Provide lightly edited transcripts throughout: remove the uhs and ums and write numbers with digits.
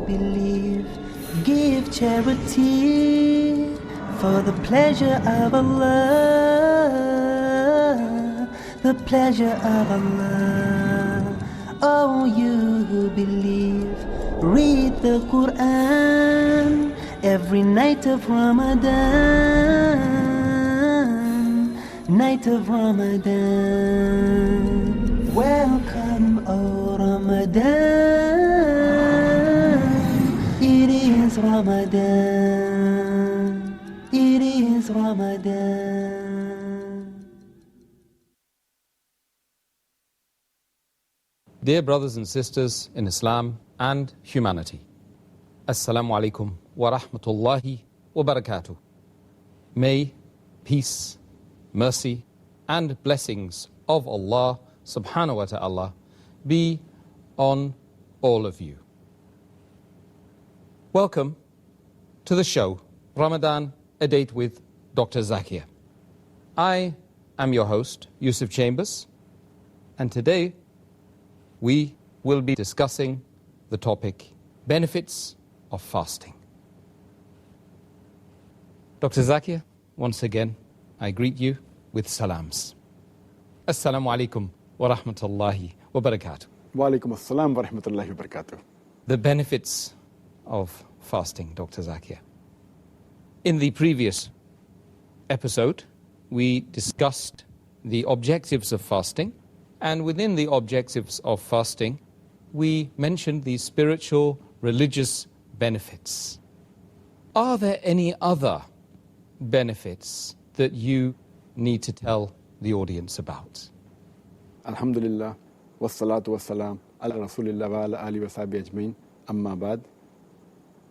believe, give charity for the pleasure of Allah, the pleasure of Allah. Oh, you who believe, read the Qur'an every night of Ramadan, night of Ramadan. Welcome, O Ramadan, it is Ramadan, it is Ramadan. Dear brothers and sisters in Islam and humanity, Assalamu alaikum wa rahmatullahi wa barakatuh. May peace, mercy and blessings of Allah subhanahu wa ta'ala be on all of you. Welcome to the show, Ramadan, a date with Dr. Zakir. I am your host, Yusuf Chambers, and today we will be discussing the topic, benefits of fasting. Dr. Zakir, once again, I greet you with salams. Assalamu alaikum wa rahmatullahi wa barakatuh. Wa alaikum assalam wa rahmatullahi wa barakatuh. The benefits of fasting, Dr. Zakir. In the previous episode, we discussed the objectives of fasting, and within the objectives of fasting, we mentioned the spiritual, religious benefits. Are there any other benefits that you need to tell the audience about? Alhamdulillah, wassalatu wassalam, ala rasulillah wa ala alihi wa sahbihi ajmain, amma ba'd.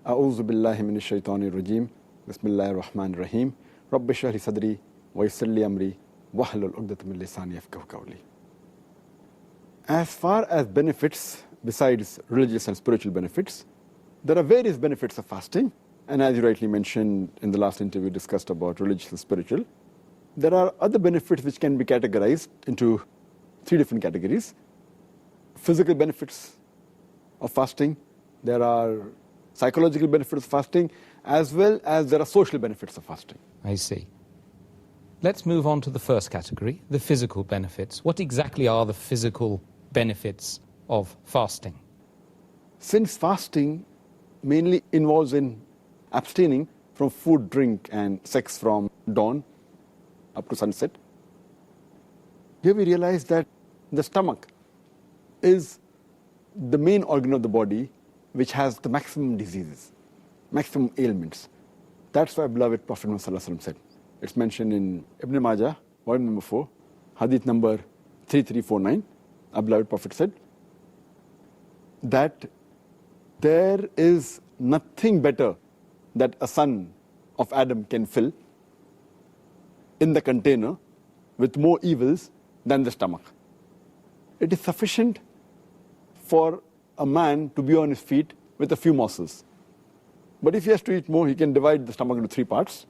A'udhu billahi minash shaitanir rajim, bismillahir rahmanir rahim, rabbi shrah li sadri, wa yassir li amri, wahlul 'uqdatam min lisani yafqahu qawli. As far as benefits, besides religious and spiritual benefits, there are various benefits of fasting. And as you rightly mentioned in the last interview, discussed about religious and spiritual, there are other benefits which can be categorized into three different categories. Physical benefits of fasting, there are psychological benefits of fasting, as well as there are social benefits of fasting. I see. Let's move on to the first category, the physical benefits. What exactly are the physical benefits of fasting? Since fasting mainly involves in abstaining from food, drink and sex from dawn up to sunset, here we realize that the stomach is the main organ of the body which has the maximum diseases, maximum ailments. That's why beloved Prophet Muhammad said, it's mentioned in Ibn Majah, volume number 4, hadith number 3349, our beloved Prophet said that there is nothing better that a son of Adam can fill in the container with more evils than the stomach. It is sufficient for a man to be on his feet with a few morsels. But if he has to eat more, he can divide the stomach into three parts.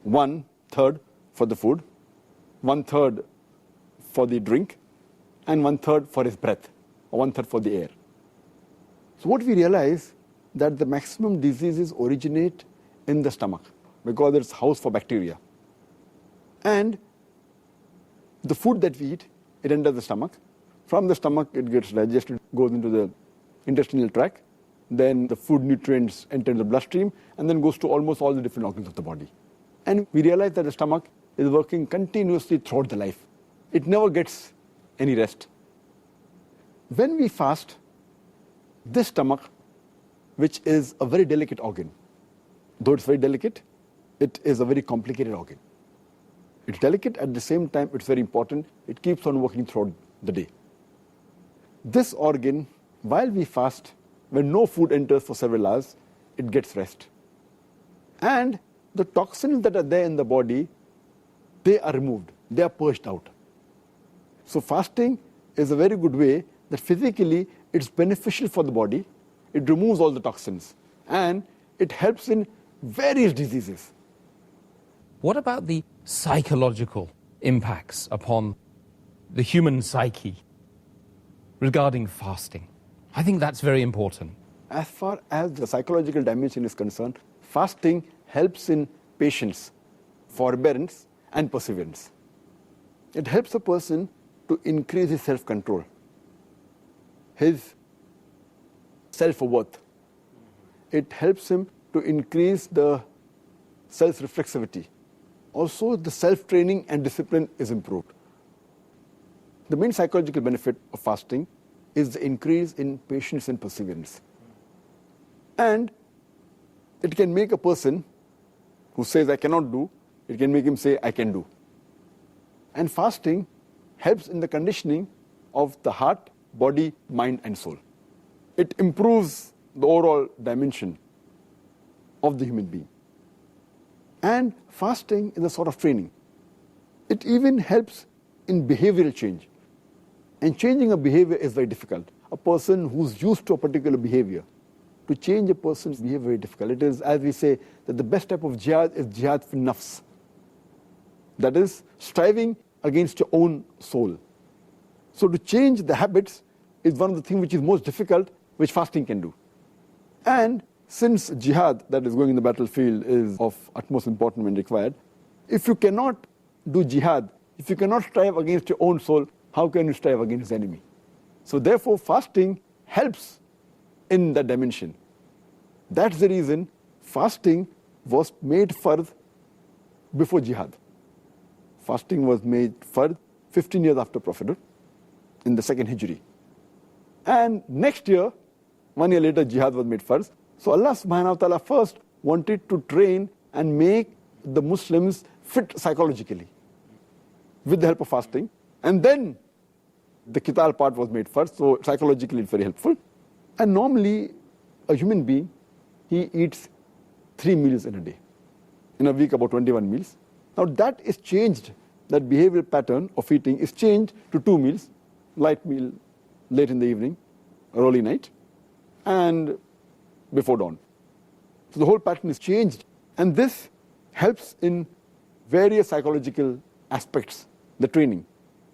1/3 for the food, 1/3 for the drink, and 1/3 for his breath, or 1/3 for the air. So what we realize that the maximum diseases originate in the stomach because it's a house for bacteria. And the food that we eat, it enters the stomach. From the stomach, it gets digested, goes into the intestinal tract. Then the food nutrients enter the bloodstream and then goes to almost all the different organs of the body. And we realize that the stomach is working continuously throughout the life. It never gets any rest. When we fast, this stomach, which is a very delicate organ, though it's very delicate, it is a very complicated organ. It's delicate, at the same time it's very important. It keeps on working throughout the day. This organ, while we fast, when no food enters for several hours, it gets rest. And the toxins that are there in the body, they are removed, they are purged out. So fasting is a very good way that physically it's beneficial for the body. It removes all the toxins and it helps in various diseases. What about the psychological impacts upon the human psyche regarding fasting? I think that's very important. As far as the psychological dimension is concerned, fasting helps in patience, forbearance, and perseverance. It helps a person to increase his self-control, his self-worth. It helps him to increase the self-reflexivity. Also, the self-training and discipline is improved. The main psychological benefit of fasting is the increase in patience and perseverance. And it can make a person who says, I cannot do, it can make him say, I can do. And fasting helps in the conditioning of the heart, body, mind, and soul. It improves the overall dimension of the human being. And fasting is a sort of training. It even helps in behavioral change. And changing a behavior is very difficult. A person who's used to a particular behavior, to change a person's behavior is very difficult. It is, as we say, that the best type of jihad is jihad fi nafs. That is, striving against your own soul. So to change the habits is one of the things which is most difficult, which fasting can do. And since jihad, that is going in the battlefield, is of utmost importance when required, if you cannot do jihad, if you cannot strive against your own soul, how can you strive against the enemy? So therefore, fasting helps in that dimension. That's the reason fasting was made fard before jihad. Fasting was made fard 15 years after Prophethood, in the 2nd Hijri. And next year, 1 year later, jihad was made fard. So Allah subhanahu wa ta'ala first wanted to train and make the Muslims fit psychologically with the help of fasting. And then the qital part was made first, so psychologically it's very helpful. And normally, a human being, he eats 3 meals in a day. In a week, about 21 meals. Now that is changed, that behavioral pattern of eating is changed to 2 meals, light meal late in the evening, early night, and before dawn. So the whole pattern is changed. And this helps in various psychological aspects, the training.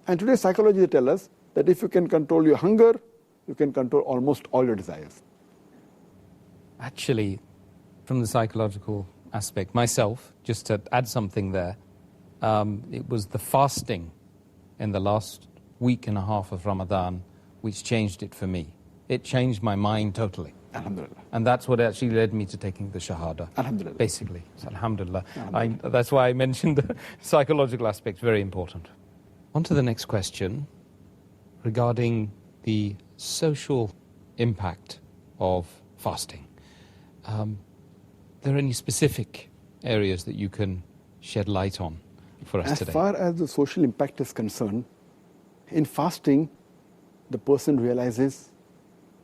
And today psychology, they tell us that if you can control your hunger, you can control almost all your desires. Actually, from the psychological aspect, myself, just to add something there, it was the fasting in the last week and a half of Ramadan which changed it for me. It changed my mind totally. Alhamdulillah. And that's what actually led me to taking the Shahada. Alhamdulillah. Basically. So, Alhamdulillah. Alhamdulillah. That's why I mentioned the psychological aspect, very important. On to the next question regarding the social impact of fasting. Are there any specific areas that you can shed light on for us today? As far as the social impact is concerned, in fasting, the person realizes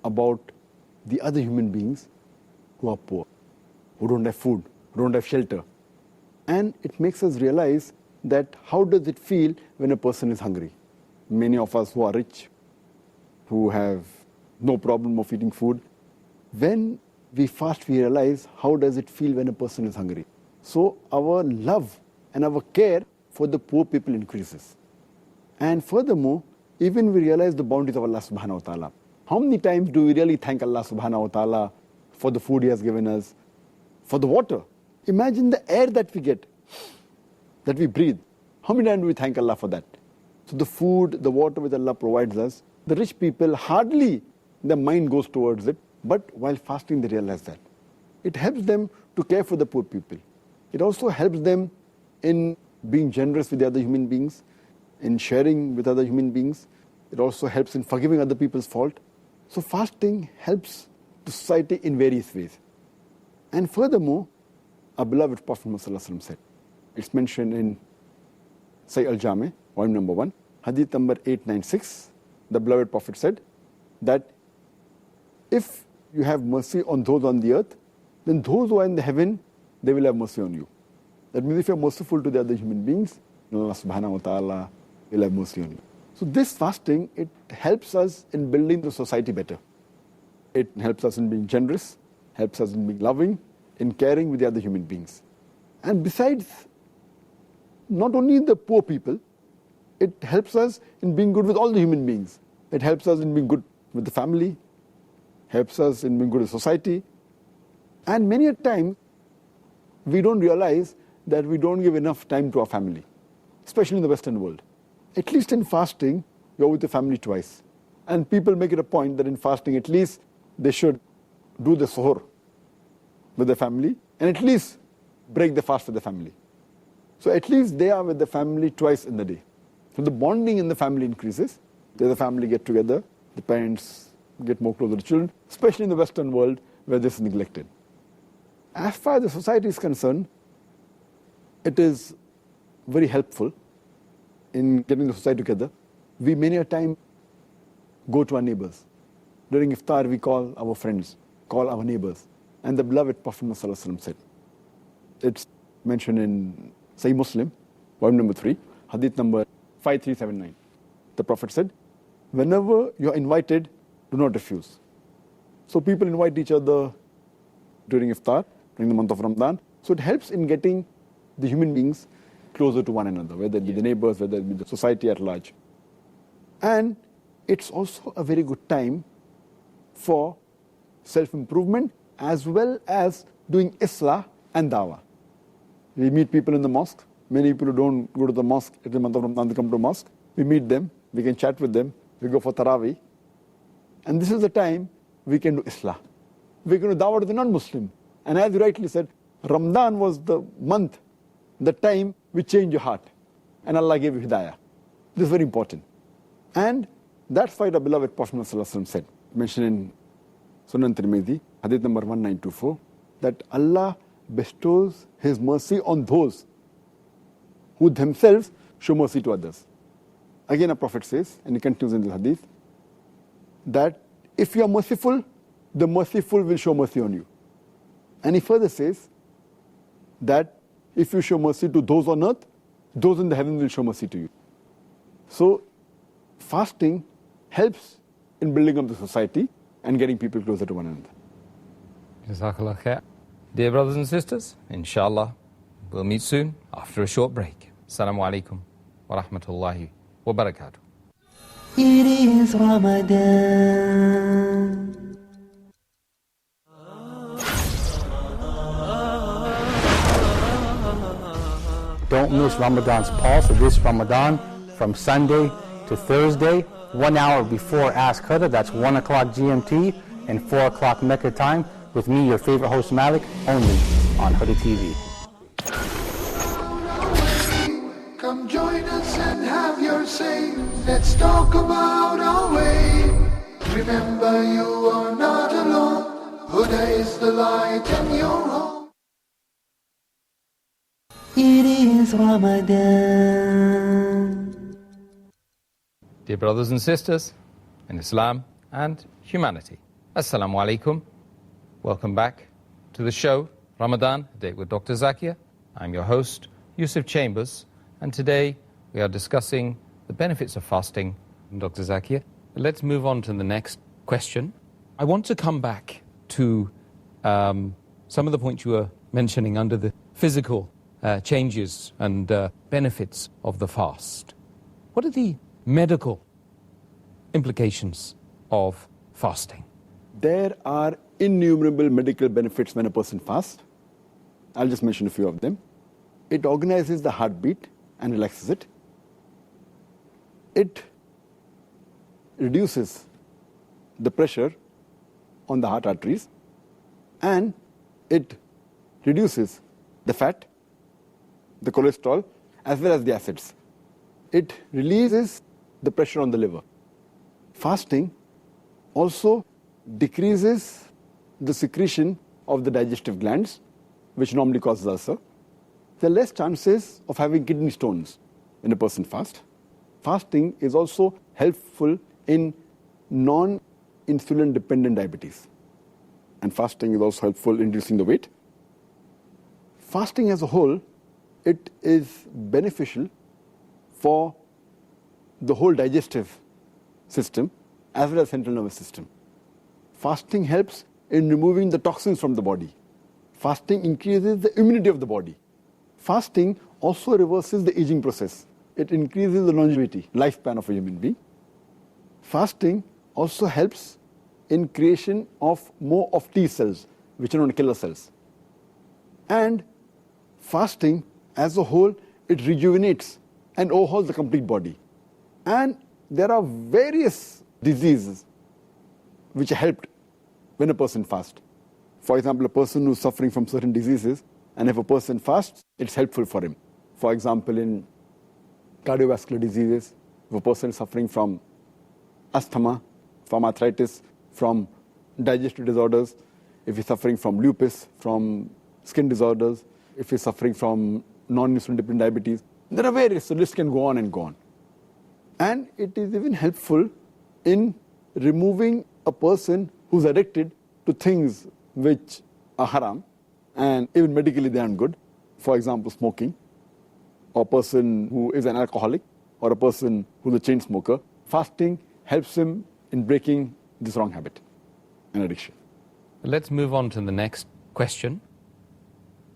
about the other human beings who are poor, who don't have food, who don't have shelter. And it makes us realize that how does it feel when a person is hungry? Many of us who are rich, who have no problem of eating food, when we fast, we realize how does it feel when a person is hungry. So our love and our care for the poor people increases. And furthermore, even we realize the bounties of Allah subhanahu wa ta'ala. How many times do we really thank Allah subhanahu wa ta'ala for the food He has given us, for the water? Imagine the air that we get, that we breathe. How many times do we thank Allah for that? So the food, the water which Allah provides us, the rich people, hardly their mind goes towards it, but while fasting they realize that. It helps them to care for the poor people. It also helps them in being generous with the other human beings, in sharing with other human beings. It also helps in forgiving other people's fault. So fasting helps the society in various ways. And furthermore, our beloved Prophet Muhammad said, it's mentioned in Sahih al-Jami, volume number 1, hadith number 896, the beloved Prophet said that if you have mercy on those on the earth, then those who are in the heaven, they will have mercy on you. That means if you are merciful to the other human beings, Allah subhanahu wa ta'ala will have mercy on you. So this fasting, it helps us in building the society better. It helps us in being generous, helps us in being loving, in caring with the other human beings. And besides, not only the poor people, it helps us in being good with all the human beings. It helps us in being good with the family, helps us in being good in society. And many a time, we don't realize that we don't give enough time to our family, especially in the Western world. At least in fasting, you're with the family twice. And people make it a point that in fasting, at least they should do the suhoor with the family and at least break the fast with the family. So at least they are with the family twice in the day. So the bonding in the family increases. The family get together, the parents get more closer to children, especially in the Western world where this is neglected. As far as the society is concerned, it is very helpful in getting the society together. We many a time go to our neighbors. During iftar, we call our friends, call our neighbors. And the beloved Prophet ﷺ said, it's mentioned in Sahih Muslim, volume number 3, hadith number 5379. The Prophet said, whenever you're invited, do not refuse. So people invite each other during iftar, during the month of Ramdan. So it helps in getting the human beings closer to one another, whether it be the neighbors, whether it be the society at large. And it's also a very good time for self-improvement as well as doing islah and dawah. We meet people in the mosque. Many people who don't go to the mosque in the month of Ramadan, they come to mosque. We meet them, we can chat with them, we go for Taraweeh. And this is the time we can do islah. We can do dawah to the non-Muslim. And as you rightly said, Ramadan was the month, the time we change your heart. And Allah gave you hidayah. This is very important. And that's why the beloved Prophet ﷺ said, mentioned in Sunan Tirmidhi, hadith number 1924, that Allah bestows His mercy on those who themselves show mercy to others. Again, a Prophet says, and he continues in the hadith, that if you are merciful, the merciful will show mercy on you. And he further says that if you show mercy to those on earth, those in the heaven will show mercy to you. So, fasting helps in building up the society and getting people closer to one another. Jazakallah khair. Dear brothers and sisters, inshallah, we'll meet soon after a short break. Assalamu alaikum wa rahmatullahi wa barakatuh. It is Ramadan. Don't miss Ramadan's pulse of this Ramadan from Sunday to Thursday, 1 hour before Ask Huda. That's 1 o'clock GMT and 4 o'clock Mecca time with me, your favorite host Malik, only on Huda TV. Come join us and have your say. Let's talk about our way. Remember, you are not alone. Huda is the light in your home. It is Ramadan. Dear brothers and sisters in Islam and humanity, Assalamu alaikum. Welcome back to the show, Ramadan, a Date with Dr. Zakir. I'm your host, Yusuf Chambers, and today we are discussing the benefits of fasting, Dr. Zakir. Let's move on to the next question. I want to come back to some of the points you were mentioning under the physical changes and benefits of the fast. What are the medical implications of fasting? There are innumerable medical benefits when a person fasts. I'll just mention a few of them. It organizes the heartbeat and relaxes it. It reduces the pressure on the heart arteries, and it reduces the fat, the cholesterol, as well as the acids. It releases the pressure on the liver. Fasting also decreases the secretion of the digestive glands, which normally causes ulcer. There are less chances of having kidney stones when a person fasts. Fasting is also helpful in non-insulin dependent diabetes. And fasting is also helpful in reducing the weight. Fasting as a whole, it is beneficial for the whole digestive system as well as central nervous system. Fasting helps in removing the toxins from the body. Fasting increases the immunity of the body. Fasting also reverses the aging process. It increases the longevity, lifespan of a human being. Fasting also helps in creation of more of T cells, which are known as killer cells. And fasting as a whole, it rejuvenates and overhauls the complete body. And there are various diseases which are helped when a person fasts. For example, a person who's suffering from certain diseases, and if a person fasts, it's helpful for him. For example, in cardiovascular diseases, if a person is suffering from asthma, from arthritis, from digestive disorders, if he's suffering from lupus, from skin disorders, if he's suffering from non-insulin-dependent diabetes, there are various, so the list can go on and go on. And it is even helpful in removing a person who's addicted to things which are haram, and even medically they aren't good. For example, smoking, or a person who is an alcoholic, or a person who's a chain smoker. Fasting helps him in breaking this wrong habit and addiction. Let's move on to the next question.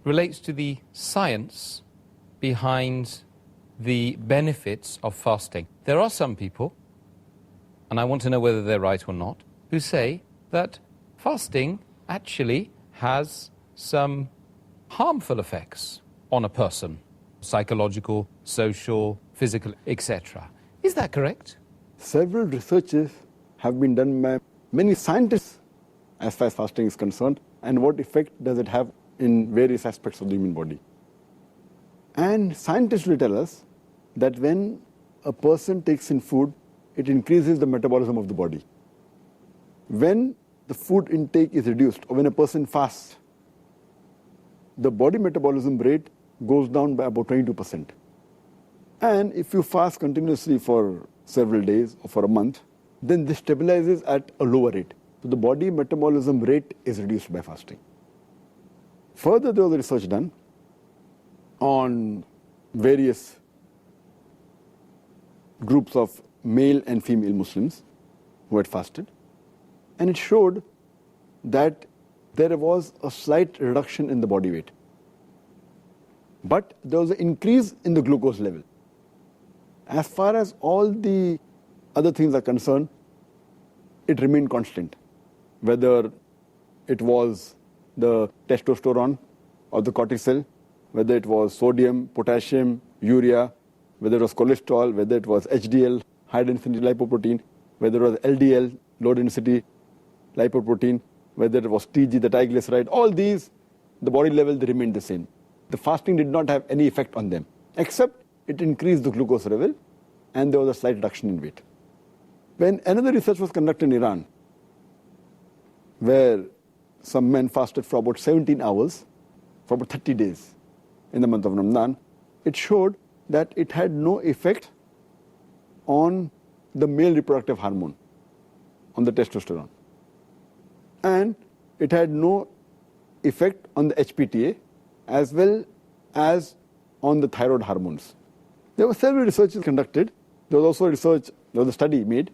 Relates to the science behind the benefits of fasting. There are some people, and I want to know whether they're right or not, who say that fasting actually has some harmful effects on a person, psychological, social, physical, etc. Is that correct? Several researches have been done by many scientists as far as fasting is concerned, and what effect does it have in various aspects of the human body. And scientists will tell us that when a person takes in food, it increases the metabolism of the body. When the food intake is reduced, or when a person fasts, the body metabolism rate goes down by about 22%. And if you fast continuously for several days or for a month, then this stabilizes at a lower rate. So the body metabolism rate is reduced by fasting. Further, there was research done on various groups of male and female Muslims who had fasted, and it showed that there was a slight reduction in the body weight, but there was an increase in the glucose level. As far as all the other things are concerned, it remained constant, whether it was the testosterone or the cortisol, whether it was sodium, potassium, urea, whether it was cholesterol, whether it was HDL, high density lipoprotein, whether it was LDL, low density lipoprotein, whether it was TG, the triglyceride, all these, the body level, they remained the same. The fasting did not have any effect on them, except it increased the glucose level, and there was a slight reduction in weight. When another research was conducted in Iran, where some men fasted for about 17 hours, for about 30 days in the month of Ramdan, it showed that it had no effect on the male reproductive hormone, on the testosterone. And it had no effect on the HPTA, as well as on the thyroid hormones. There were several researches conducted. There was also a study made,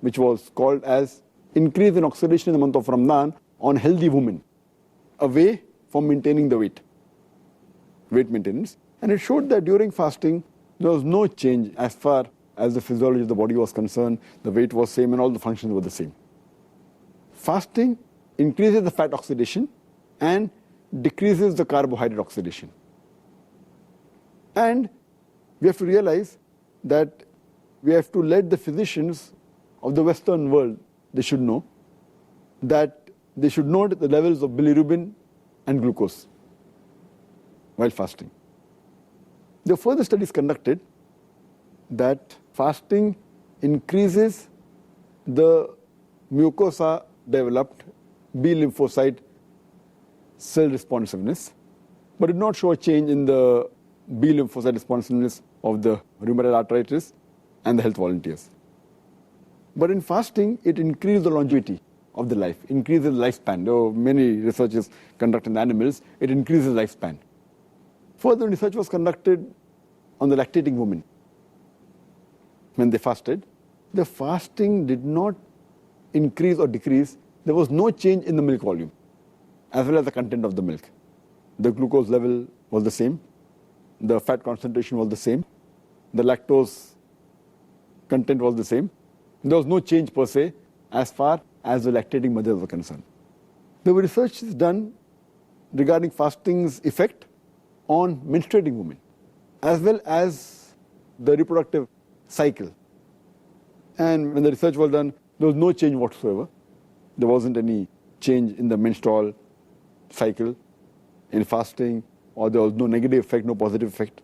which was called as increase in oxidation in the month of Ramadan on healthy women, away from maintaining the weight maintenance. And it showed that during fasting, there was no change as far as the physiology of the body was concerned. The weight was same and all the functions were the same. Fasting increases the fat oxidation and decreases the carbohydrate oxidation. And we have to realize that we have to let the physicians of the Western world, they should know that they should note the levels of bilirubin and glucose while fasting. There were further studies conducted that fasting increases the mucosa developed B lymphocyte cell responsiveness, but did not show a change in the B lymphocyte responsiveness of the rheumatoid arthritis and the health volunteers. But in fasting, it increased the longevity of the life, increases lifespan. There were many researches conducted in animals, it increases lifespan. Further research was conducted on the lactating women. When they fasted, the fasting did not increase or decrease. There was no change in the milk volume, as well as the content of the milk. The glucose level was the same, the fat concentration was the same, the lactose content was the same. There was no change per se as far as the lactating mothers were concerned. There were researches done regarding fasting's effect on menstruating women, as well as the reproductive cycle. And when the research was done, there was no change whatsoever. There wasn't any change in the menstrual cycle in fasting, or there was no negative effect, no positive effect.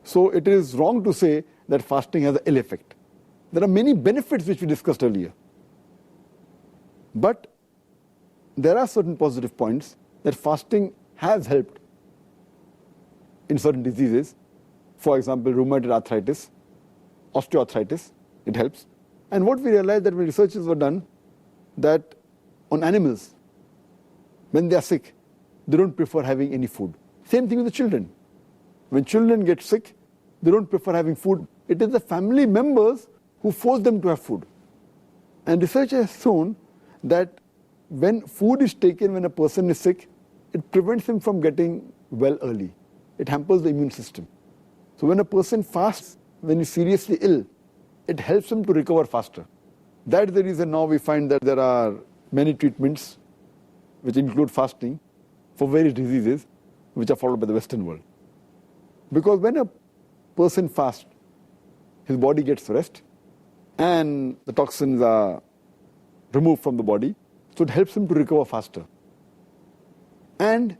So it is wrong to say that fasting has an ill effect. There are many benefits which we discussed earlier. But there are certain positive points that fasting has helped in certain diseases. For example, rheumatoid arthritis, osteoarthritis, it helps. And what we realized that when researches were done, that on animals, when they are sick, they don't prefer having any food. Same thing with the children. When children get sick, they don't prefer having food. It is the family members who force them to have food. And research has shown that when food is taken when a person is sick, it prevents him from getting well early. It hampers the immune system. So when a person fasts when he's seriously ill, it helps him to recover faster. That's the reason now we find that there are many treatments which include fasting for various diseases which are followed by the Western world. Because when a person fasts, his body gets rest and the toxins are removed from the body, so it helps him to recover faster. And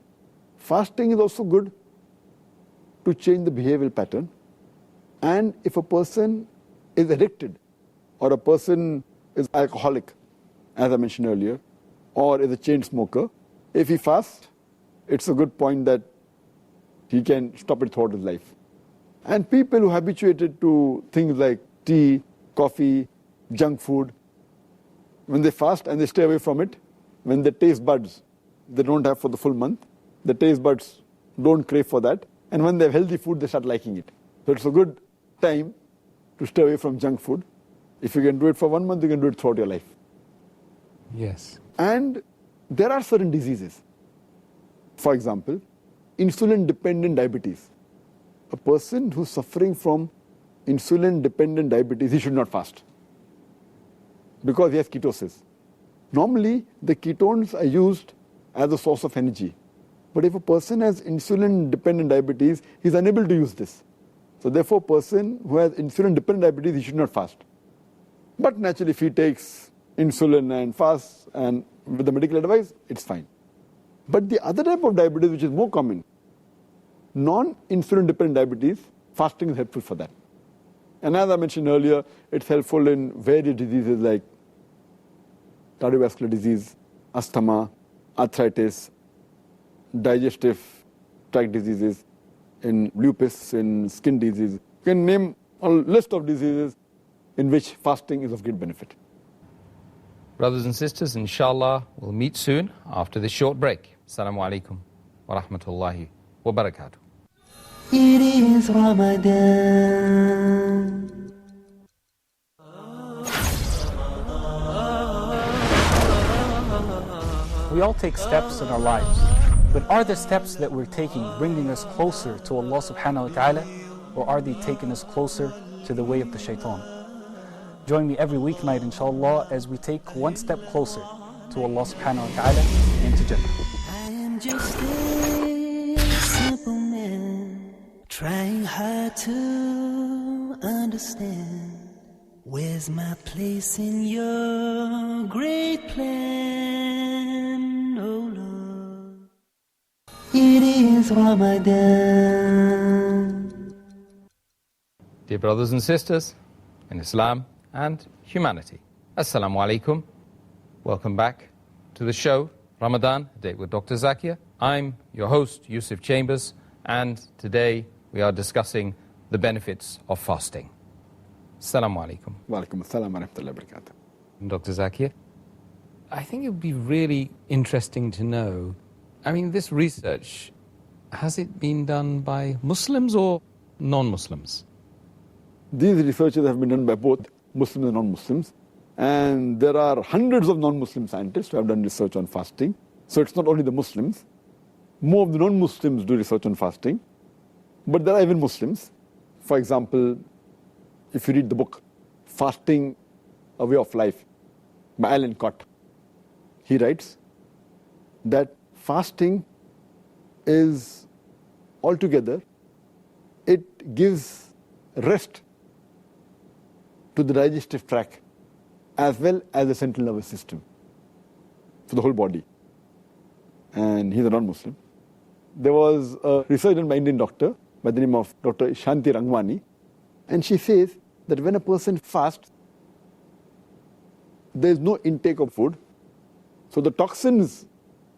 fasting is also good to change the behavioral pattern. And if a person is addicted, or a person is alcoholic, as I mentioned earlier, or is a chain smoker, if he fasts, it's a good point that he can stop it throughout his life. And people who are habituated to things like tea, coffee, junk food, when they fast and they stay away from it, when the taste buds they don't have for the full month, the taste buds don't crave for that, and when they have healthy food, they start liking it. So it's a good time to stay away from junk food. If you can do it for 1 month, you can do it throughout your life. Yes. And there are certain diseases. For example, insulin-dependent diabetes. A person who's suffering from insulin-dependent diabetes, he should not fast because he has ketosis. Normally, the ketones are used as a source of energy. But if a person has insulin-dependent diabetes, he's unable to use this. So therefore, a person who has insulin-dependent diabetes, he should not fast. But naturally, if he takes insulin and fasts and with the medical advice, it's fine. But the other type of diabetes, which is more common, non-insulin dependent diabetes, fasting is helpful for that. And as I mentioned earlier, it's helpful in various diseases like cardiovascular disease, asthma, arthritis, digestive tract diseases, in lupus, in skin disease. You can name a list of diseases in which fasting is of great benefit. Brothers and sisters, inshallah, we'll meet soon after this short break. Assalamu alaikum wa rahmatullahi wa barakatuh. It is Ramadan. We all take steps in our lives, but are the steps that we're taking bringing us closer to Allah subhanahu wa ta'ala, or are they taking us closer to the way of the shaitan? Join me every weeknight, inshallah, as we take one step closer to Allah subhanahu wa ta'ala and to Jannah. I am just a simple man, trying hard to understand. Where's my place in your great plan, oh Lord? It is Ramadan. Dear brothers and sisters in Islam and humanity, Assalamu alaikum. Welcome back to the show, Ramadan, a date with Dr. Zakir. I'm your host, Yusuf Chambers, and today we are discussing the benefits of fasting. Assalamu alaikum. Wa alaikum assalam wa rahmatullahi wa barakatuh. Dr. Zakir, I think it would be really interesting to know, I mean, this research, has it been done by Muslims or non-Muslims? These researches have been done by both Muslims and non-Muslims. And there are hundreds of non-Muslim scientists who have done research on fasting. So it's not only the Muslims. More of the non-Muslims do research on fasting. But there are even Muslims. For example, if you read the book, Fasting, A Way of Life, by Alan Cott, he writes that fasting is altogether, it gives rest to the digestive tract as well as the central nervous system for the whole body. And he's a non-Muslim. There was a research done by an Indian doctor by the name of Dr. Shanti Rangwani, and she says that when a person fasts, there is no intake of food. So the toxins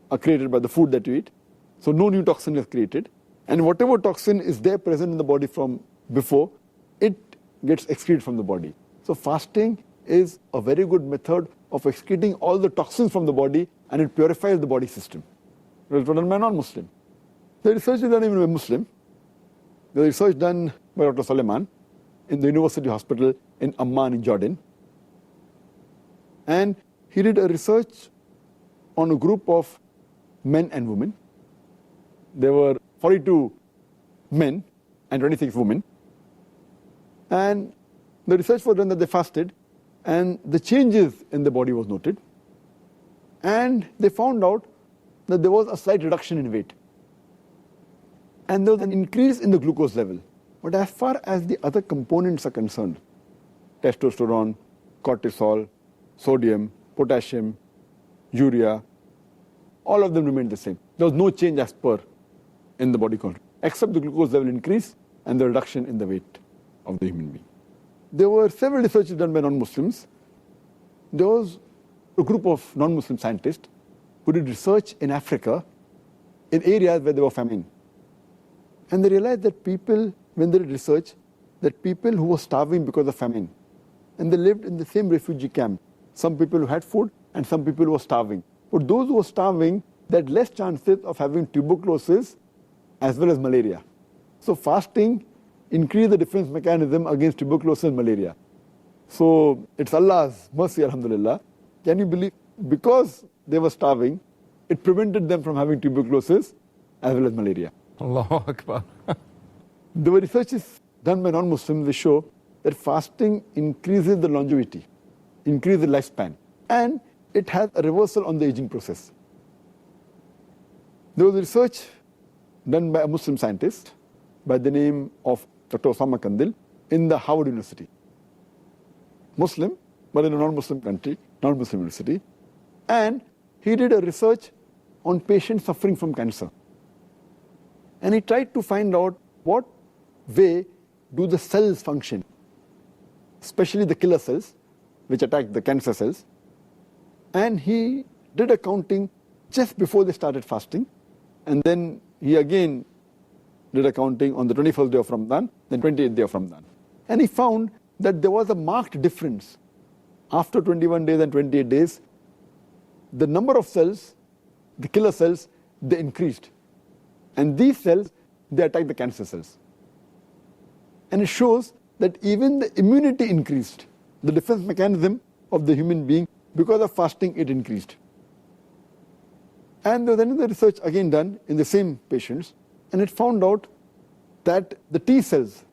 are created by the food that you eat. So no new toxin is created. And whatever toxin is there present in the body from before, it gets excreted from the body. So fasting is a very good method of excreting all the toxins from the body, and it purifies the body system. It was done by a non-Muslim. The research is done even by a Muslim. The research done by Dr. Suleiman in the University Hospital in Amman in Jordan. And he did a research on a group of men and women. There were 42 men and 26 women. And the research was done that they fasted, and the changes in the body was noted. And they found out that there was a slight reduction in weight. And there was an increase in the glucose level. But as far as the other components are concerned, testosterone, cortisol, sodium, potassium, urea, all of them remained the same. There was no change as per in the body content, except the glucose level increase and the reduction in the weight of the human being. There were several researches done by non-Muslims. There was a group of non-Muslim scientists who did research in Africa in areas where there were famine. And they realized that people, when they did research, that people who were starving because of famine, and they lived in the same refugee camp, some people who had food and some people who were starving. But those who were starving, they had less chances of having tuberculosis as well as malaria. So fasting increased the defense mechanism against tuberculosis and malaria. So it's Allah's mercy, alhamdulillah. Can you believe? Because they were starving, it prevented them from having tuberculosis as well as malaria. Allahu Akbar. There were researches done by non-Muslims that show that fasting increases the longevity, increases the lifespan, and it has a reversal on the aging process. There was research done by a Muslim scientist by the name of Dr. Osama Kandil in the Harvard University. Muslim, but in a non-Muslim country, non-Muslim university. And he did a research on patients suffering from cancer. And he tried to find out what way do the cells function, especially the killer cells, which attack the cancer cells. And he did a counting just before they started fasting. And then he again did a counting on the 21st day of Ramdan, then 28th day of Ramdan. And he found that there was a marked difference. After 21 days and 28 days, the number of cells, the killer cells, they increased. And these cells, they attack the cancer cells. And it shows that even the immunity increased. The defense mechanism of the human being, because of fasting, it increased. And there was another research again done in the same patients, and it found out that the T cells,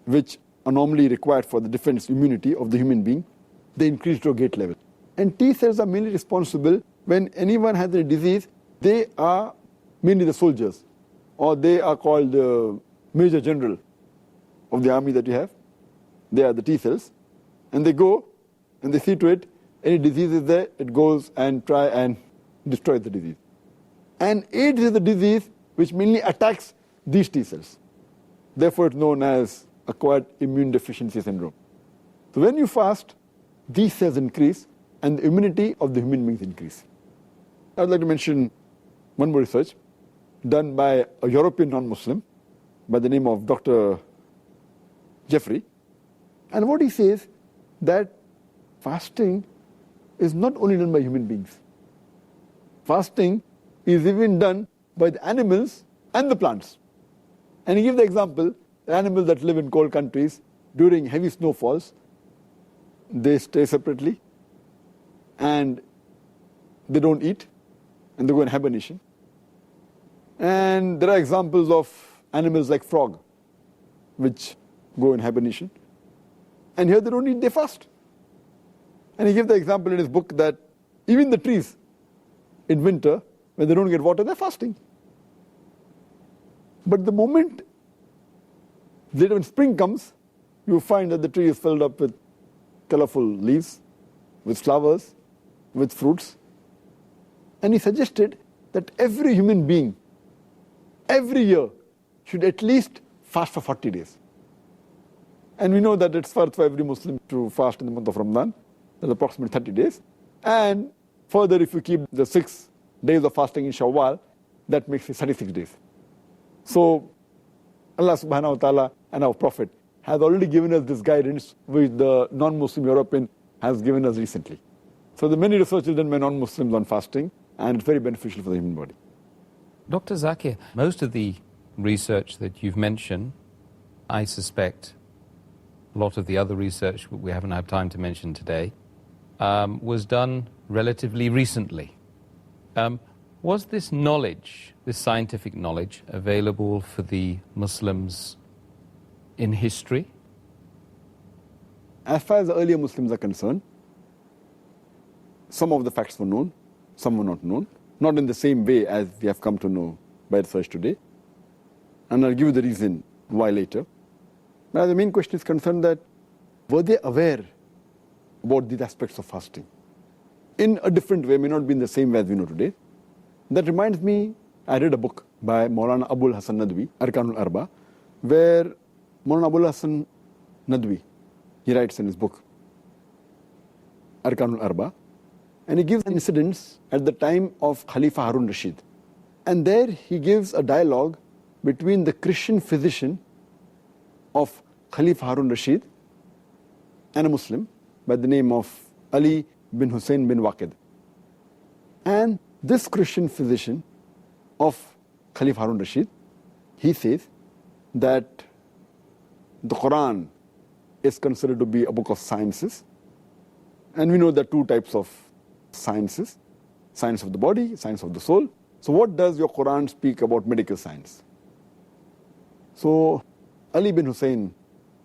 which are normally required for the defense immunity of the human being, they increased to a great level. And T cells are mainly responsible when anyone has a disease. They are mainly the soldiers, or they are called the Major General of the army that you have. They are the T cells. And they go and they see to it, any disease is there, it goes and try and destroy the disease. And AIDS is a disease which mainly attacks these T cells. Therefore, it's known as acquired immune deficiency syndrome. So when you fast, these cells increase and the immunity of the human beings increase. I would like to mention one more research done by a European non-Muslim by the name of Dr. Jeffrey. And what he says, that fasting is not only done by human beings. Fasting is even done by the animals and the plants. And he gives the example, the animals that live in cold countries, during heavy snowfalls, they stay separately and they don't eat and they go in hibernation. And there are examples of animals like frog, which go in hibernation. And here they don't eat, they fast. And he gives the example in his book that Even the trees in winter, when they don't get water, they're fasting. But the moment later when spring comes, you find that the tree is filled up with colorful leaves, with flowers, with fruits. And he suggested that every human being, every year, should at least fast for 40 days. And we know that it's first for every Muslim to fast in the month of Ramdan. That's approximately 30 days. And further, if you keep the 6 days of fasting in Shawwal, that makes it 36 days. So Allah subhanahu wa ta'ala and our Prophet has already given us this guidance which the non-Muslim European has given us recently. So there are many researches done by non-Muslims on fasting, and it's very beneficial for the human body. Dr. Zakir, most of the research that you've mentioned, I suspect a lot of the other research we haven't had time to mention today, was done relatively recently. Was this knowledge, this scientific knowledge, available for the Muslims in history? As far as the earlier Muslims are concerned, some of the facts were known, some were not known, not in the same way as we have come to know by research today. And I'll give you the reason why later. Now the main question is concerned that were they aware about these aspects of fasting? In a different way, may not be in the same way as we know today. That reminds me, I read a book by Maulana Abul Hasan Nadwi, Arkanul Arba, where Maulana Abul Hasan Nadwi, he writes in his book, Arkanul Arba, and he gives incidents at the time of Khalifa Harun Rashid. And there he gives a dialogue between the Christian physician of Khalifa Harun Rashid and a Muslim by the name of Ali bin Hussein bin Waqid. And this Christian physician of Khalifa Harun Rashid, he says that the Qur'an is considered to be a book of sciences. And we know there are two types of sciences, science of the body, science of the soul. So what does your Qur'an speak about medical science? So Ali bin Hussein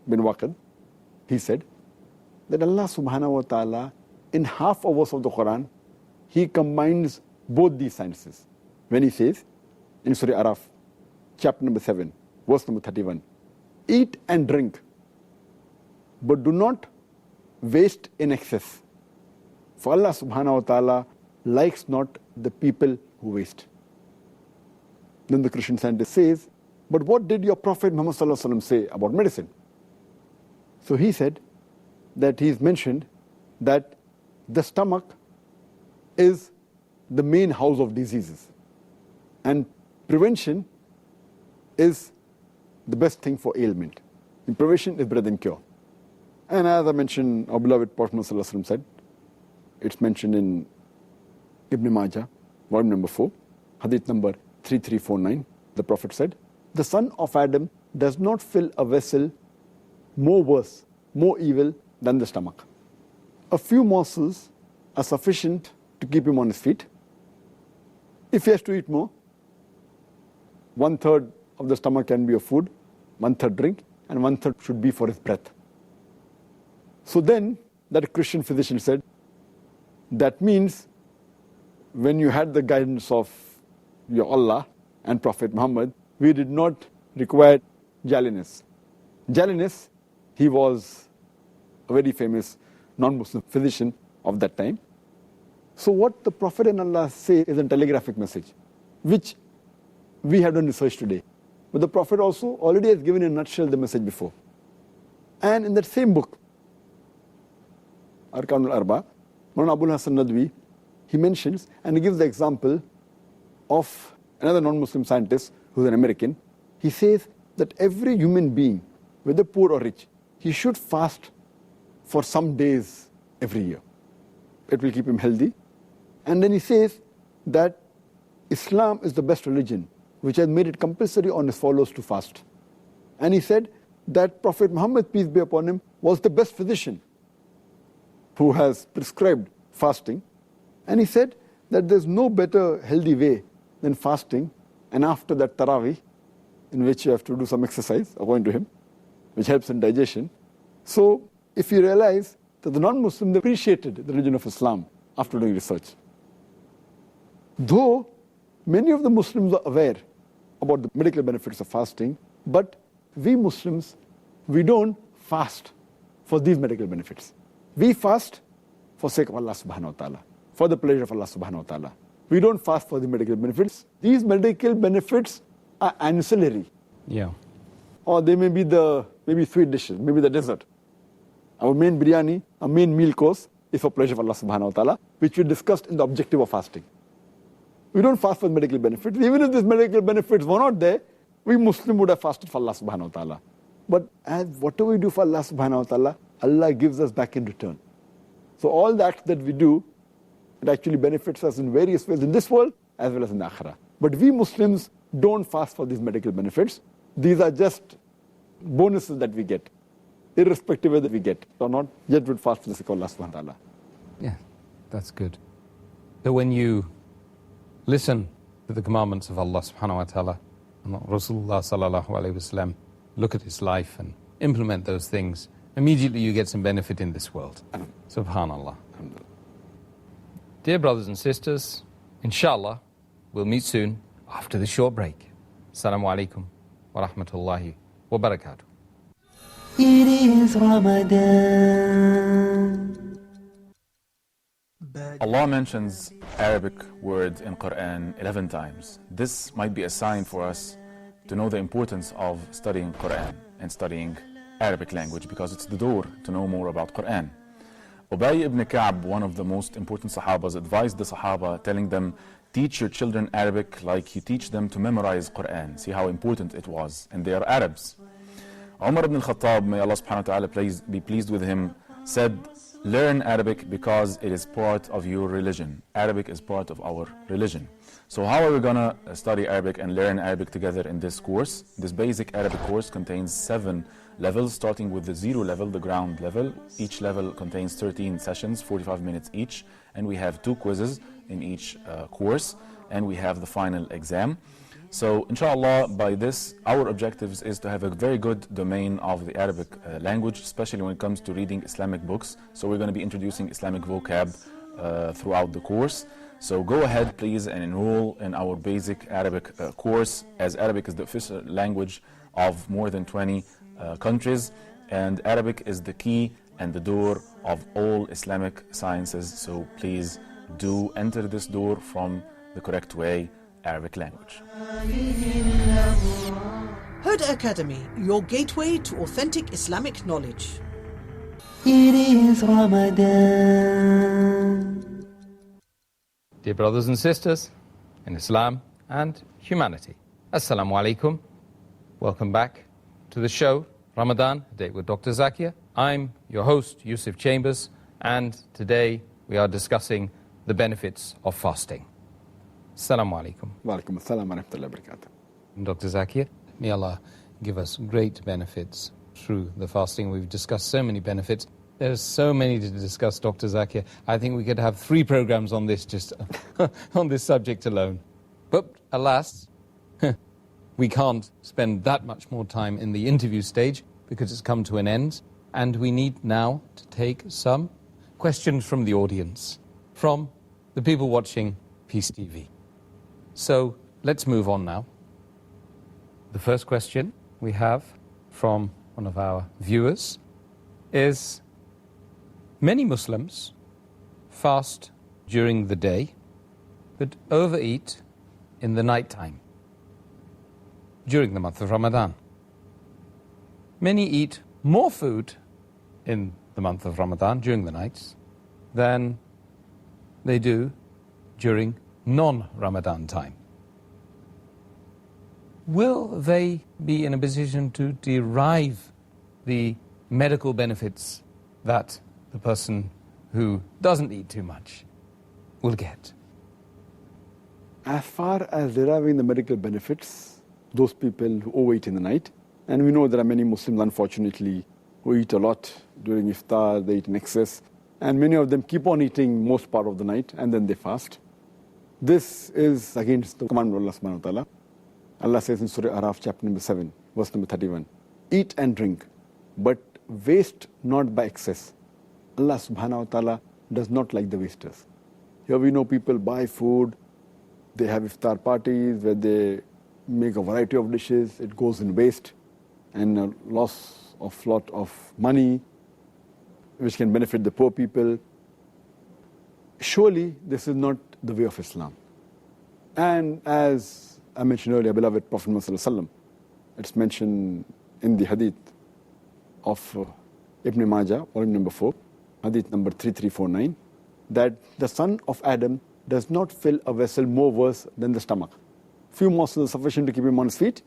bin Waqid, he said that Allah subhanahu wa ta'ala, in half a verse of the Qur'an, he combines both these sciences. When he says, in Surah Araf, chapter number 7, verse number 31, eat and drink, but do not waste in excess. For Allah subhanahu wa ta'ala likes not the people who waste. Then the Christian scientist says, but what did your Prophet Muhammad sallallahu alaihi wasallam say about medicine? So he said that he's mentioned that the stomach is the main house of diseases, and prevention is the best thing for ailment. And prevention is better than cure. And as I mentioned, our beloved Prophet Muhammad sallallahu alaihi wasallam said, it's mentioned in Ibn Majah, volume number 4, hadith number 3349. The Prophet said, the son of Adam does not fill a vessel more worse, more evil than the stomach. A few morsels are sufficient to keep him on his feet. If he has to eat more, 1/3 of the stomach can be of food, 1/3 drink, and 1/3 should be for his breath. So then, that Christian physician said, that means when you had the guidance of your Allah and Prophet Muhammad, we did not require Jalinus. Jalinus, he was a very famous non-Muslim physician of that time. So what the Prophet and Allah say is a telegraphic message, which we have done research today. But the Prophet also already has given in a nutshell the message before. And in that same book, Arkanul Arba, Maulana Abul Hasan Nadwi, he mentions and he gives the example of another non-Muslim scientist who's an American. He says that every human being, whether poor or rich, he should fast for some days every year. It will keep him healthy. And then he says that Islam is the best religion, which has made it compulsory on his followers to fast. And he said that Prophet Muhammad, peace be upon him, was the best physician who has prescribed fasting. And he said that there's no better healthy way than fasting, and after that Taraweeh, in which you have to do some exercise, according to him, which helps in digestion. So if you realize that the non-Muslims appreciated the religion of Islam after doing research. Though many of the Muslims are aware about the medical benefits of fasting, but we Muslims, we don't fast for these medical benefits. We fast for sake of Allah subhanahu wa ta'ala, for the pleasure of Allah subhanahu wa ta'ala. We don't fast for the medical benefits. These medical benefits are ancillary. Yeah. Or they may be maybe sweet dishes, maybe the dessert. Our main biryani, our main meal course is for pleasure of Allah subhanahu wa ta'ala, which we discussed in the objective of fasting. We don't fast for medical benefits. Even if these medical benefits were not there, we Muslim would have fasted for Allah subhanahu wa ta'ala. But as whatever we do for Allah subhanahu wa ta'ala, Allah gives us back in return. So all the acts that we do, it actually benefits us in various ways in this world as well as in the akhirah. But we Muslims don't fast for these medical benefits. These are just bonuses that we get, irrespective of that we get. Or not yet would fast for the sake of Allah subhanahu wa ta'ala. Yeah, that's good. So when you listen to the commandments of Allah subhanahu wa ta'ala, and Rasulullah sallallahu alayhi wasallam, look at his life and implement those things, immediately you get some benefit in this world. Subhanallah. Dear brothers and sisters, inshallah, we'll meet soon after the short break. Assalamu alaikum wa rahmatullahi wa barakatuh. It is Ramadan. Allah mentions Arabic words in Qur'an 11 times. This might be a sign for us to know the importance of studying Qur'an and studying Arabic language, because it's the door to know more about Qur'an. Ubay ibn Ka'b, one of the most important Sahabas, advised the Sahaba, telling them, teach your children Arabic like you teach them to memorize Qur'an. See how important it was. And they are Arabs. Umar ibn al-Khattab, may Allah subhanahu wa ta'ala be pleased with him, said, learn Arabic because it is part of your religion. Arabic is part of our religion. So how are we going to study Arabic and learn Arabic together in this course? This basic Arabic course contains 7 levels, starting with the 0 level, the ground level. Each level contains 13 sessions, 45 minutes each, and we have 2 quizzes in each course, and we have the final exam. So inshallah, by this, our objectives is to have a very good domain of the Arabic language, especially when it comes to reading Islamic books. So we're going to be introducing Islamic vocab throughout the course. So go ahead, please, and enroll in our basic Arabic course, as Arabic is the official language of more than 20 countries, and Arabic is the key and the door of all Islamic sciences. So please do enter this door from the correct way, Arabic language. Huda Academy, your gateway to authentic Islamic knowledge. It is Ramadan. Dear brothers and sisters in Islam and humanity, Assalamu alaikum. Welcome back to the show, Ramadan, a date with Dr. Zakir. I'm your host, Yusuf Chambers, and today we are discussing the benefits of fasting. Assalamu alaikum. Wa alaikum assalam wa rahmatullahi wa barakatuh. Dr. Zakir, may Allah give us great benefits through the fasting. We've discussed so many benefits. There's so many to discuss, Dr. Zakir. I think we could have 3 programs on this, just on this subject alone. But alas, we can't spend that much more time in the interview stage because it's come to an end. And we need now to take some questions from the audience, from the people watching Peace TV. So let's move on now. The first question we have from one of our viewers is, many Muslims fast during the day but overeat in the night time during the month of Ramadan. Many eat more food in the month of Ramadan during the nights than they do during non-Ramadan time. Will they be in a position to derive the medical benefits that the person who doesn't eat too much will get? As far as deriving the medical benefits, those people who overeat in the night, and we know there are many Muslims, unfortunately, who eat a lot during iftar, they eat in excess, and many of them keep on eating most part of the night, and then they fast. This is against the commandment of Allah subhanahu wa ta'ala. Allah says in Surah Araf, chapter number 7, verse number 31, eat and drink, but waste not by excess. Allah subhanahu wa ta'ala does not like the wasters. Here we know people buy food, they have iftar parties where they make a variety of dishes, it goes in waste and a loss of lot of money which can benefit the poor people. Surely this is not the way of Islam. And as I mentioned earlier, beloved Prophet Muhammad, it's mentioned in the hadith of Ibn Majah, volume number 4, hadith number 3349, that the son of Adam does not fill a vessel more worse than the stomach. Few morsels are sufficient to keep him on his feet.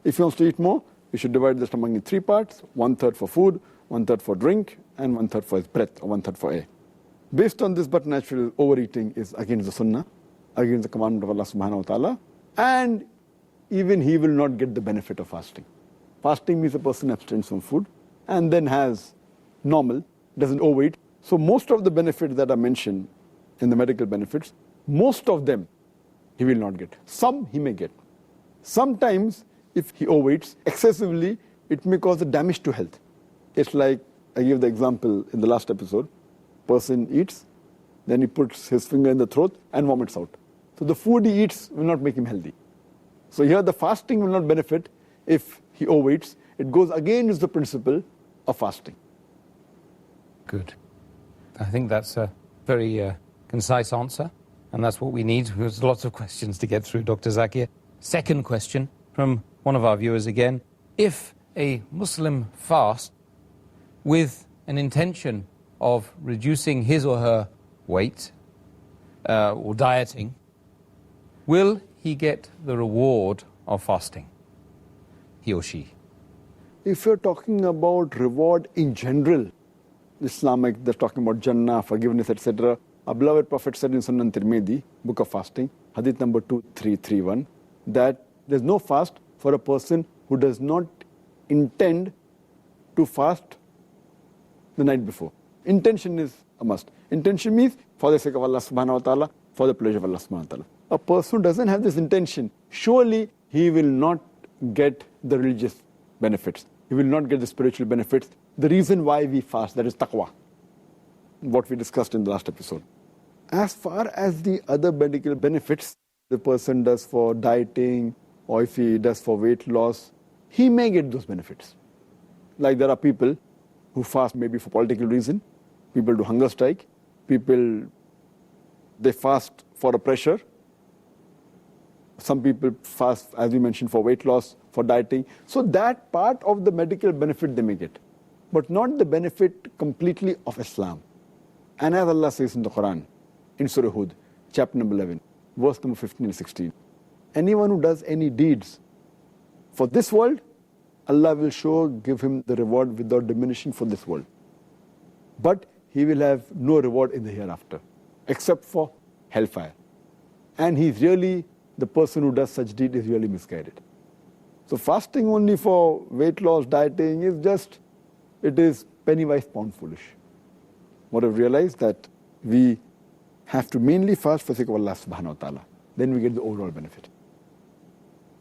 If he wants to eat more, he should divide the stomach in 3 parts, 1/3 for food, 1/3 for drink, and 1/3 for his breath, or 1/3 for air. Based on this, but natural overeating is against the sunnah, against the commandment of Allah subhanahu wa ta'ala, and even he will not get the benefit of fasting. Fasting means a person abstains from food and then has normal, doesn't overeat. So most of the benefits that are mentioned in the medical benefits, most of them he will not get. Some he may get. Sometimes if he overeats excessively, it may cause a damage to health. It's like, I gave the example in the last episode, person eats, then he puts his finger in the throat and vomits out. So the food he eats will not make him healthy. So here the fasting will not benefit if he overeats. It goes against the principle of fasting. Good. I think that's a very concise answer, and that's what we need. There's lots of questions to get through, Dr. Zakir. Second question from one of our viewers again. If a Muslim fasts with an intention of reducing his or her weight or dieting, will he get the reward of fasting, he or she? If you're talking about reward in general, Islamic, they're talking about Jannah, forgiveness, etc. Our beloved Prophet said in Sunan Tirmidhi, book of fasting, hadith number 2331, that there's no fast for a person who does not intend to fast the night before. Intention is a must. Intention means for the sake of Allah subhanahu wa ta'ala, for the pleasure of Allah subhanahu wa ta'ala. A person who doesn't have this intention, surely he will not get the religious benefits. He will not get the spiritual benefits. The reason why we fast, that is taqwa, what we discussed in the last episode. As far as the other medical benefits the person does for dieting, or if he does for weight loss, he may get those benefits. Like there are people who fast maybe for political reason, people do hunger strike, people, they fast for a pressure. Some people fast, as we mentioned, for weight loss, for dieting. So that part of the medical benefit they may get, but not the benefit completely of Islam. And as Allah says in the Qur'an, in Surah Hud, chapter number 11, verse number 15 and 16, anyone who does any deeds for this world, Allah will give him the reward without diminishing for this world. But he will have no reward in the hereafter, except for hellfire. And he's really, the person who does such deed is really misguided. So fasting only for weight loss, dieting is just, it is penny wise, pound foolish. What I've realized that we have to mainly fast for the sake of Allah subhanahu wa ta'ala. Then we get the overall benefit.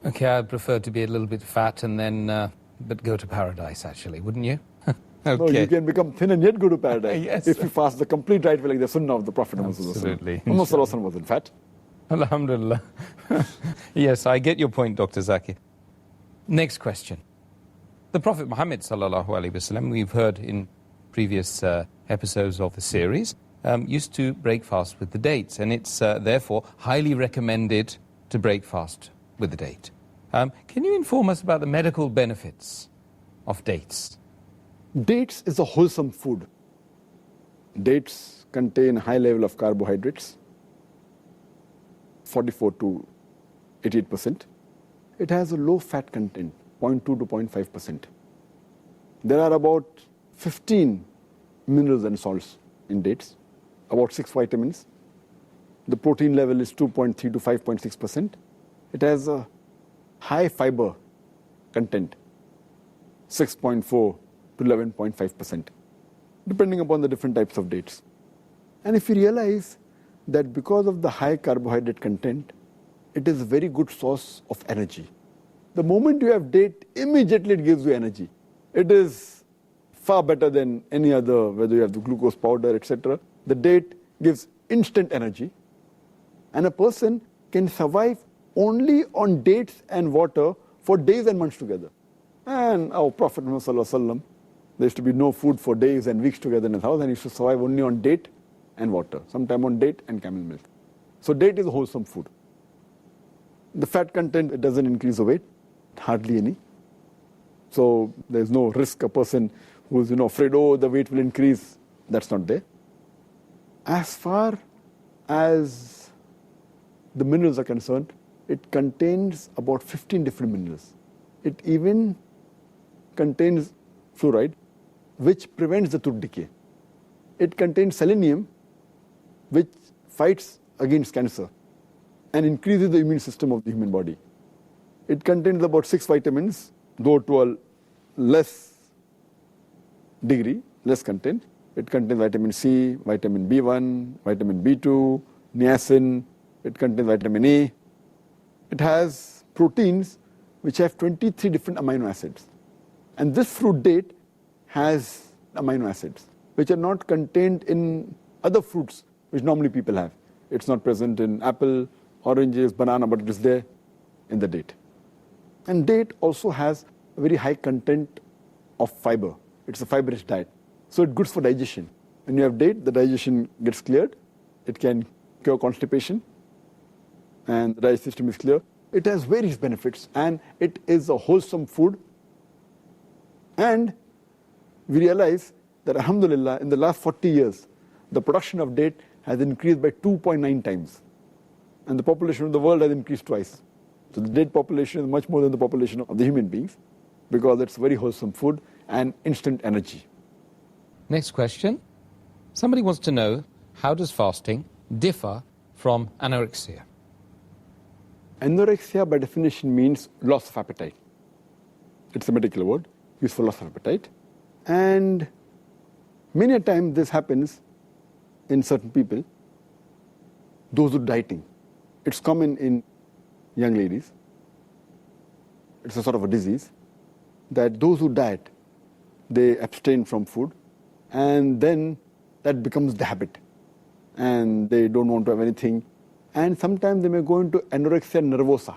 Okay, I'd prefer to be a little bit fat and then, but go to paradise actually, wouldn't you? Okay. No, you can become thin and yet go to paradise. Yes. If you fast the complete right way like the sunnah of the Prophet. Absolutely. Muhammad wasn't fat. Alhamdulillah. Yes, I get your point, Dr. Zakir. Next question. The Prophet Muhammad sallallahu alaihi wasallam, we've heard in previous episodes of the series, used to break fast with the dates, and it's therefore highly recommended to break fast with the date. Can you inform us about the medical benefits of dates? Dates is a wholesome food. Dates contain a high level of carbohydrates, 44 to 88%. It has a low fat content, 0.2 to 0.5%. There are about 15 minerals and salts in dates, about 6 vitamins. The protein level is 2.3 to 5.6%. It has a high fiber content, 6.4 to 11.5%, depending upon the different types of dates. And if you realize that because of the high carbohydrate content, it is a very good source of energy. The moment you have date, immediately it gives you energy. It is far better than any other, whether you have the glucose powder, etc. The date gives instant energy, and a person can survive only on dates and water for days and months together. And our Prophet Muhammad Sallallahu Alaihi Wasallam, there used to be no food for days and weeks together in his house, and he used to survive only on date and water, sometime on date and camel milk. So date is a wholesome food. The fat content, it doesn't increase the weight, hardly any. So there's no risk a person who's afraid, oh, the weight will increase. That's not there. As far as the minerals are concerned, it contains about 15 different minerals. It even contains fluoride, which prevents the tooth decay. It contains selenium, which fights against cancer and increases the immune system of the human body. It contains about 6 vitamins, though to a less degree, less content. It contains vitamin C, vitamin B1, vitamin B2, niacin. It contains vitamin A. It has proteins which have 23 different amino acids. And this fruit date has amino acids which are not contained in other fruits which normally people have. It's not present in apple, oranges, banana, but it is there in the date. And date also has a very high content of fiber. It's a fibrous diet. So it's good for digestion. When you have date, the digestion gets cleared. It can cure constipation, and the digestive system is clear. It has various benefits, and it is a wholesome food. And we realize that, alhamdulillah, in the last 40 years, the production of date has increased by 2.9 times. And the population of the world has increased twice. So the date population is much more than the population of the human beings, because it's very wholesome food and instant energy. Next question. Somebody wants to know, how does fasting differ from anorexia? Anorexia, by definition, means loss of appetite. It's a medical word used for loss of appetite. And many a time this happens in certain people, those who are dieting. It's common in young ladies. It's a sort of a disease that those who diet, they abstain from food, and then that becomes the habit. And they don't want to have anything. And sometimes they may go into anorexia nervosa.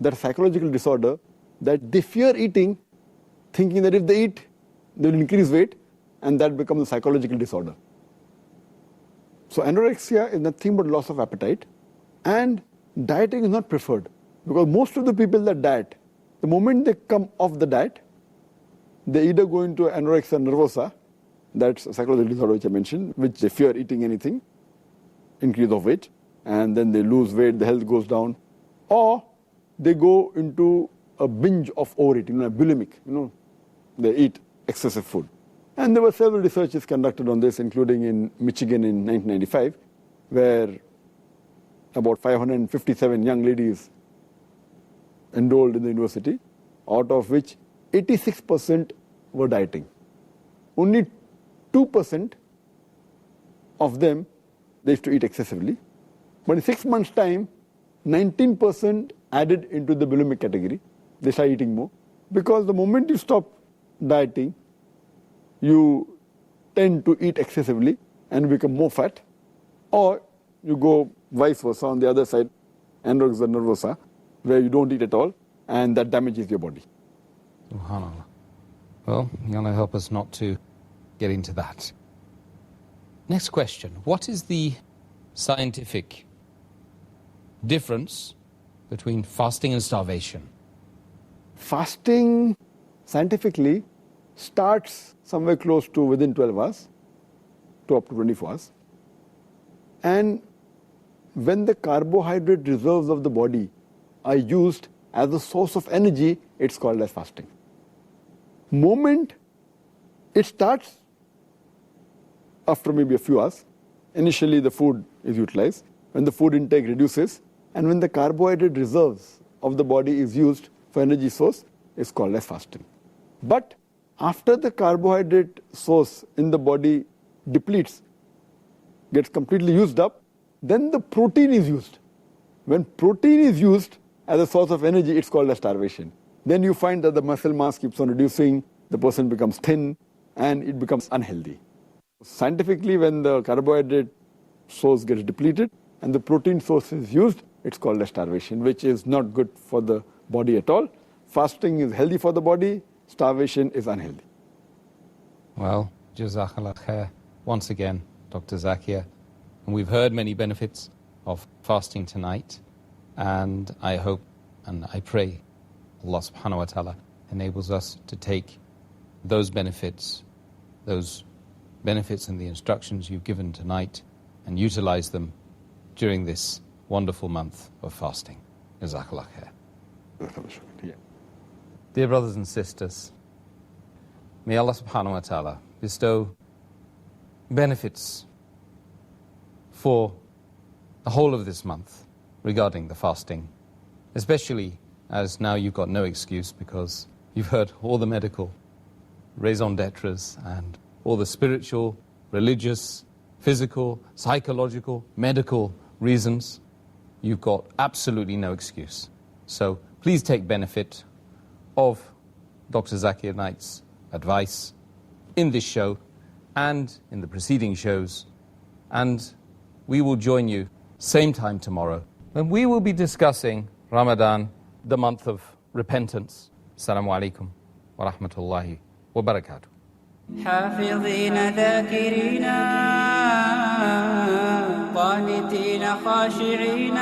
That psychological disorder that they fear eating, thinking that if they eat, they will increase weight, and that becomes a psychological disorder. So anorexia is nothing but loss of appetite, and dieting is not preferred, because most of the people that diet, the moment they come off the diet, they either go into anorexia nervosa, that's a psychological disorder which I mentioned, which they fear eating anything, increase of weight, and then they lose weight, the health goes down, or they go into a binge of overeating, bulimic, they eat excessive food. And there were several researches conducted on this, including in Michigan in 1995, where about 557 young ladies enrolled in the university, out of which 86% were dieting. Only 2% of them, they used to eat excessively. But in 6 months' time, 19% added into the bulimic category. They start eating more. Because the moment you stop dieting, you tend to eat excessively and become more fat. Or you go vice versa on the other side, anorexia nervosa, where you don't eat at all, and that damages your body. SubhanAllah. Well, may Allah help us not to get into that. Next question. What is the scientific difference between fasting and starvation? Fasting, scientifically, starts somewhere close to within 12 hours to up to 24 hours. And when the carbohydrate reserves of the body are used as a source of energy, it's called as fasting. Moment it starts after maybe a few hours, initially the food is utilized. When the food intake reduces, and when the carbohydrate reserves of the body is used for energy source, it's called as fasting. But after the carbohydrate source in the body depletes, gets completely used up, then the protein is used. When protein is used as a source of energy, it's called as starvation. Then you find that the muscle mass keeps on reducing, the person becomes thin, and it becomes unhealthy. Scientifically, when the carbohydrate source gets depleted and the protein source is used, it's called a starvation, which is not good for the body at all. Fasting is healthy for the body, starvation is unhealthy. Well, Jazakallah khair once again, Dr. Zakir. And we've heard many benefits of fasting tonight. And I hope and I pray Allah subhanahu wa ta'ala enables us to take those benefits and the instructions you've given tonight and utilize them during this wonderful month of fasting. Jazakallah khair. Dear brothers and sisters, may Allah subhanahu wa ta'ala bestow benefits for the whole of this month regarding the fasting, especially as now you've got no excuse because you've heard all the medical raison d'etres and all the spiritual, religious, physical, psychological, medical reasons. You've got absolutely no excuse. So please take benefit of Dr. Zakir Naik's advice in this show and in the preceding shows. And we will join you same time tomorrow when we will be discussing Ramadan, the month of repentance. Assalamu alaikum wa rahmatullahi wa barakatuh. حافظين ذاكرين قانتين خاشعين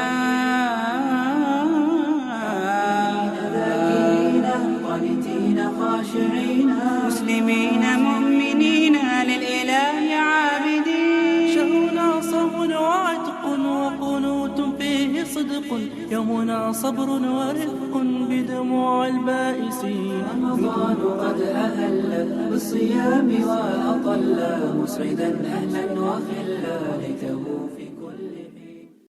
مسلمين مؤمنين للإله عابدين شهرنا صوم وعتق وقنوت فيه صدق يومنا صبر ورفق بدموع البائسين رمضان قد أهل بالصيام وأطل مسعدا أهلا وخلا